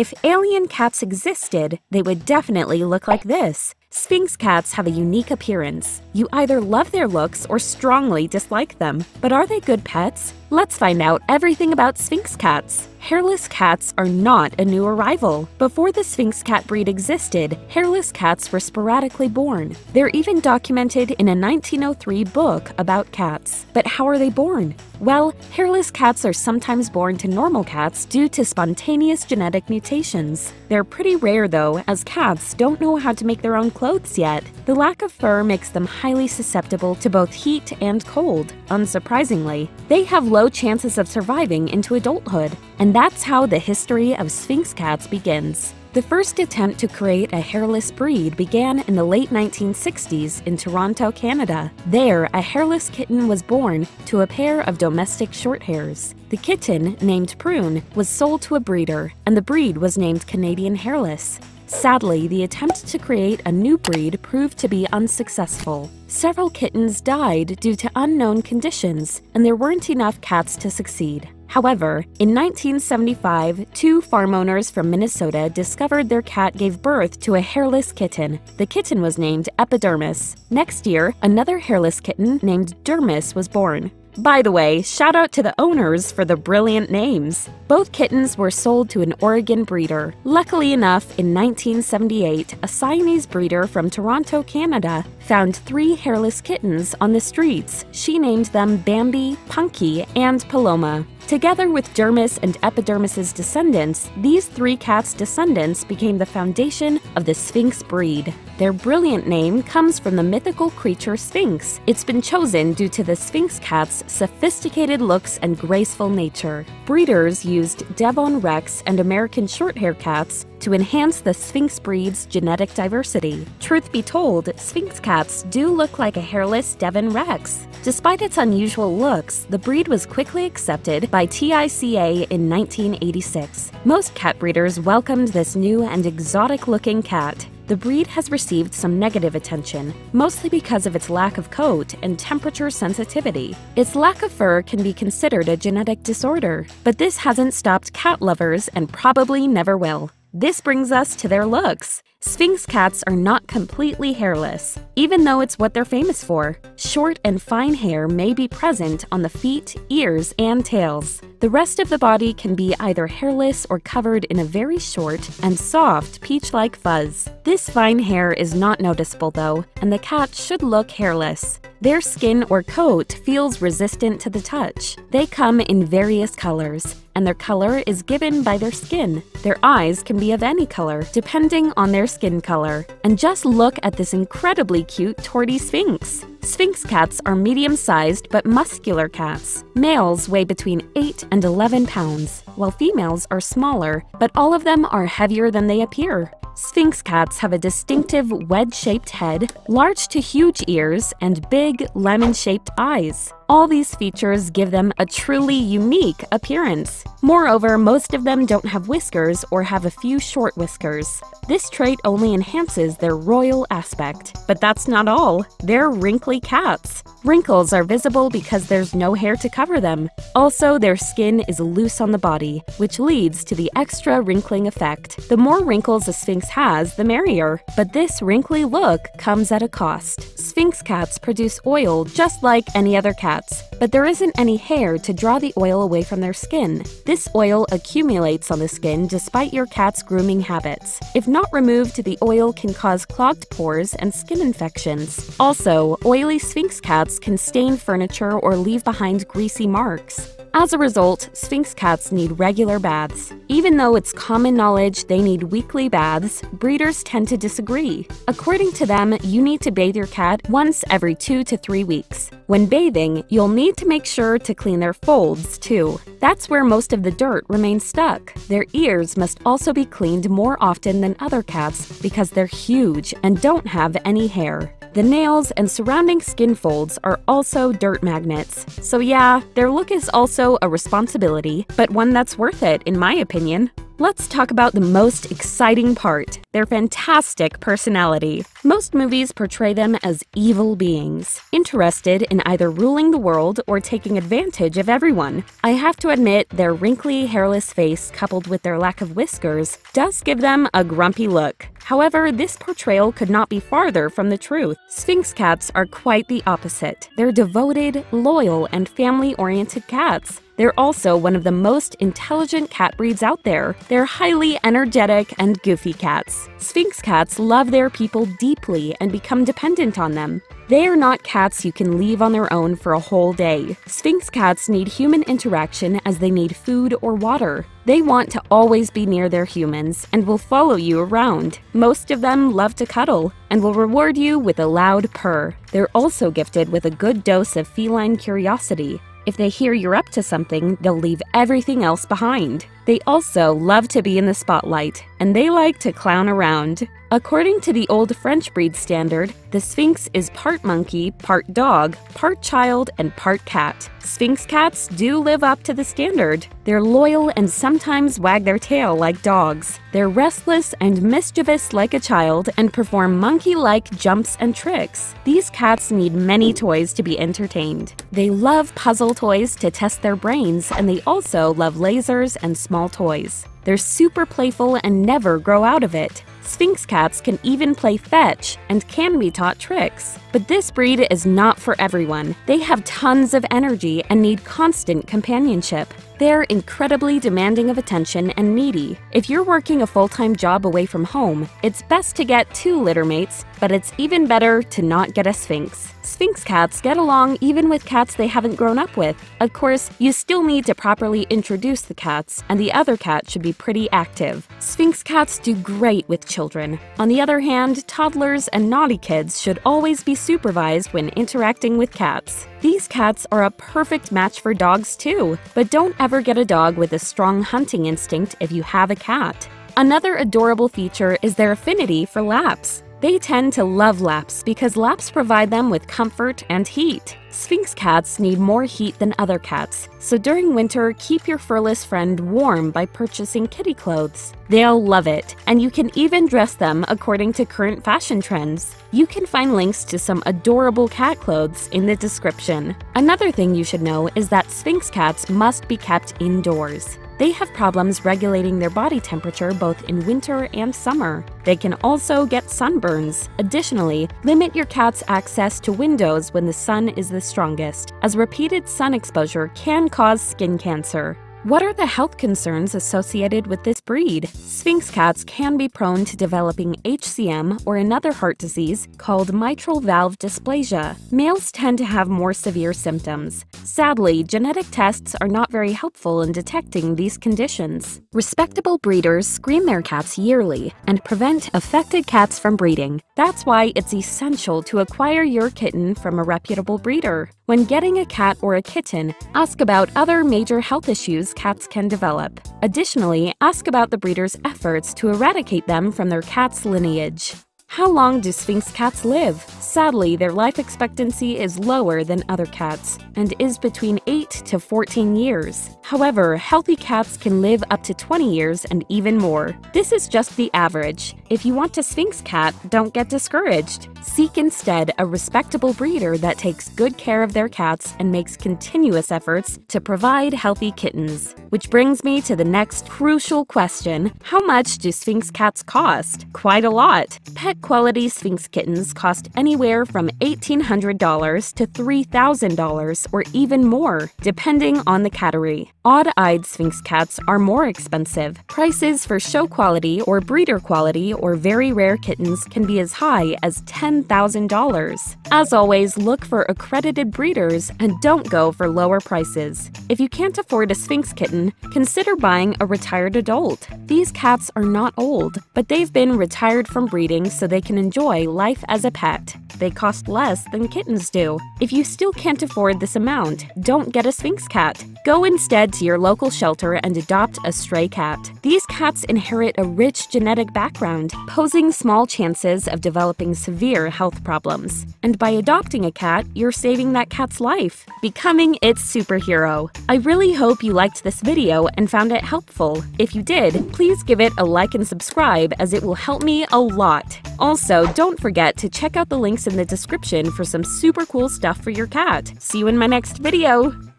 If alien cats existed, they would definitely look like this. Sphynx cats have a unique appearance. You either love their looks or strongly dislike them. But are they good pets? Let's find out everything about Sphynx cats. Hairless cats are not a new arrival. Before the Sphynx cat breed existed, hairless cats were sporadically born. They're even documented in a 1903 book about cats. But how are they born? Well, hairless cats are sometimes born to normal cats due to spontaneous genetic mutations. They're pretty rare though, as cats don't know how to make their own clothes yet. The lack of fur makes them highly susceptible to both heat and cold. Unsurprisingly, they have low chances of surviving into adulthood. And that's how the history of Sphynx cats begins. The first attempt to create a hairless breed began in the late 1960s in Toronto, Canada. There, a hairless kitten was born to a pair of domestic shorthairs. The kitten, named Prune, was sold to a breeder, and the breed was named Canadian Hairless. Sadly, the attempt to create a new breed proved to be unsuccessful. Several kittens died due to unknown conditions, and there weren't enough cats to succeed. However, in 1975, two farm owners from Minnesota discovered their cat gave birth to a hairless kitten. The kitten was named Epidermis. Next year, another hairless kitten named Dermis was born. By the way, shout out to the owners for the brilliant names. Both kittens were sold to an Oregon breeder. Luckily enough, in 1978, a Siamese breeder from Toronto, Canada, found 3 hairless kittens on the streets. She named them Bambi, Punky, and Paloma. Together with Dermis and Epidermis's descendants, these 3 cats' descendants became the foundation of the Sphynx breed. Their brilliant name comes from the mythical creature Sphynx. It's been chosen due to the Sphynx cat's sophisticated looks and graceful nature. Breeders used Devon Rex and American Shorthair cats to enhance the Sphynx breed's genetic diversity. Truth be told, Sphynx cats do look like a hairless Devon Rex. Despite its unusual looks, the breed was quickly accepted by 𝐶ICA in 1986. Most cat breeders welcomed this new and exotic-looking cat. The breed has received some negative attention, mostly because of its lack of coat and temperature sensitivity. Its lack of fur can be considered a genetic disorder, but this hasn't stopped cat lovers and probably never will. This brings us to their looks. Sphynx cats are not completely hairless, even though it's what they're famous for. Short and fine hair may be present on the feet, ears, and tails. The rest of the body can be either hairless or covered in a very short and soft peach-like fuzz. This fine hair is not noticeable though, and the cat should look hairless. Their skin or coat feels resistant to the touch. They come in various colors, and their color is given by their skin. Their eyes can be of any color, depending on their skin color. And just look at this incredibly cute tortie Sphynx. Sphynx cats are medium-sized but muscular cats. Males weigh between 8 and 11 pounds, while females are smaller, but all of them are heavier than they appear. Sphynx cats have a distinctive wedge-shaped head, large to huge ears, and big, lemon-shaped eyes. All these features give them a truly unique appearance. Moreover, most of them don't have whiskers or have a few short whiskers. This trait only enhances their royal aspect. But that's not all. They're wrinkly cats. Wrinkles are visible because there's no hair to cover them. Also, their skin is loose on the body, which leads to the extra wrinkling effect. The more wrinkles a Sphynx has, the merrier. But this wrinkly look comes at a cost. Sphynx cats produce oil just like any other cats, but there isn't any hair to draw the oil away from their skin. This oil accumulates on the skin despite your cat's grooming habits. If not removed, the oil can cause clogged pores and skin infections. Also, oily Sphynx cats can stain furniture or leave behind greasy marks. As a result, Sphynx cats need regular baths. Even though it's common knowledge they need weekly baths, breeders tend to disagree. According to them, you need to bathe your cat once every 2 to 3 weeks. When bathing, you'll need to make sure to clean their folds, too. That's where most of the dirt remains stuck. Their ears must also be cleaned more often than other cats because they're huge and don't have any hair. The nails and surrounding skin folds are also dirt magnets. So yeah, their look is also a responsibility, but one that's worth it, in my opinion. let's talk about the most exciting part, their fantastic personality. Most movies portray them as evil beings, interested in either ruling the world or taking advantage of everyone. I have to admit, their wrinkly, hairless face, coupled with their lack of whiskers, does give them a grumpy look. However, this portrayal could not be farther from the truth. Sphynx cats are quite the opposite. They're devoted, loyal, and family-oriented cats. They're also one of the most intelligent cat breeds out there. They're highly energetic and goofy cats. Sphynx cats love their people deeply and become dependent on them. They are not cats you can leave on their own for a whole day. Sphynx cats need human interaction as they need food or water. They want to always be near their humans and will follow you around. Most of them love to cuddle and will reward you with a loud purr. They're also gifted with a good dose of feline curiosity. If they hear you're up to something, they'll leave everything else behind. They also love to be in the spotlight, and they like to clown around. According to the old French breed standard, the Sphynx is part monkey, part dog, part child, and part cat. Sphynx cats do live up to the standard. They're loyal and sometimes wag their tail like dogs. They're restless and mischievous like a child and perform monkey-like jumps and tricks. These cats need many toys to be entertained. They love puzzle toys to test their brains, and they also love lasers and small toys. They're super playful and never grow out of it. Sphynx cats can even play fetch and can be taught tricks. But this breed is not for everyone. They have tons of energy and need constant companionship. They're incredibly demanding of attention and needy. If you're working a full-time job away from home, it's best to get 2 litter mates, but it's even better to not get a Sphynx. Sphynx cats get along even with cats they haven't grown up with. Of course, you still need to properly introduce the cats, and the other cat should be pretty active. Sphynx cats do great with children. On the other hand, toddlers and naughty kids should always be supervised when interacting with cats. These cats are a perfect match for dogs too, but don't ever get a dog with a strong hunting instinct if you have a cat. Another adorable feature is their affinity for laps. They tend to love laps because laps provide them with comfort and heat. Sphynx cats need more heat than other cats, so during winter, keep your furless friend warm by purchasing kitty clothes. They'll love it, and you can even dress them according to current fashion trends. You can find links to some adorable cat clothes in the description. Another thing you should know is that Sphynx cats must be kept indoors. They have problems regulating their body temperature both in winter and summer. They can also get sunburns. Additionally, limit your cat's access to windows when the sun is the strongest, as repeated sun exposure can cause skin cancer. What are the health concerns associated with this breed? Sphynx cats can be prone to developing HCM or another heart disease called mitral valve dysplasia. Males tend to have more severe symptoms. Sadly, genetic tests are not very helpful in detecting these conditions. Respectable breeders screen their cats yearly and prevent affected cats from breeding. That's why it's essential to acquire your kitten from a reputable breeder. When getting a cat or a kitten, ask about other major health issues cats can develop. Additionally, ask about the breeder's efforts to eradicate them from their cat's lineage. How long do Sphynx cats live? Sadly, their life expectancy is lower than other cats and is between 8 to 14 years. However, healthy cats can live up to 20 years and even more. This is just the average. If you want a Sphynx cat, don't get discouraged. Seek instead a respectable breeder that takes good care of their cats and makes continuous efforts to provide healthy kittens. Which brings me to the next crucial question: how much do Sphynx cats cost? Quite a lot. Pet quality Sphynx kittens cost anywhere from $1,800 to $3,000 or even more, depending on the category. Odd-eyed Sphynx cats are more expensive. Prices for show quality or breeder quality or very rare kittens can be as high as $10,000. As always, look for accredited breeders and don't go for lower prices. If you can't afford a Sphynx kitten, consider buying a retired adult. These cats are not old, but they've been retired from breeding so they can enjoy life as a pet. They cost less than kittens do. If you still can't afford this amount, don't get a Sphynx cat. Go instead to your local shelter and adopt a stray cat. These cats inherit a rich genetic background, posing small chances of developing severe health problems. And by adopting a cat, you're saving that cat's life, becoming its superhero. I really hope you liked this video and found it helpful. If you did, please give it a like and subscribe, as it will help me a lot. Also, don't forget to check out the links in the description for some super cool stuff for your cat. See you in my next video!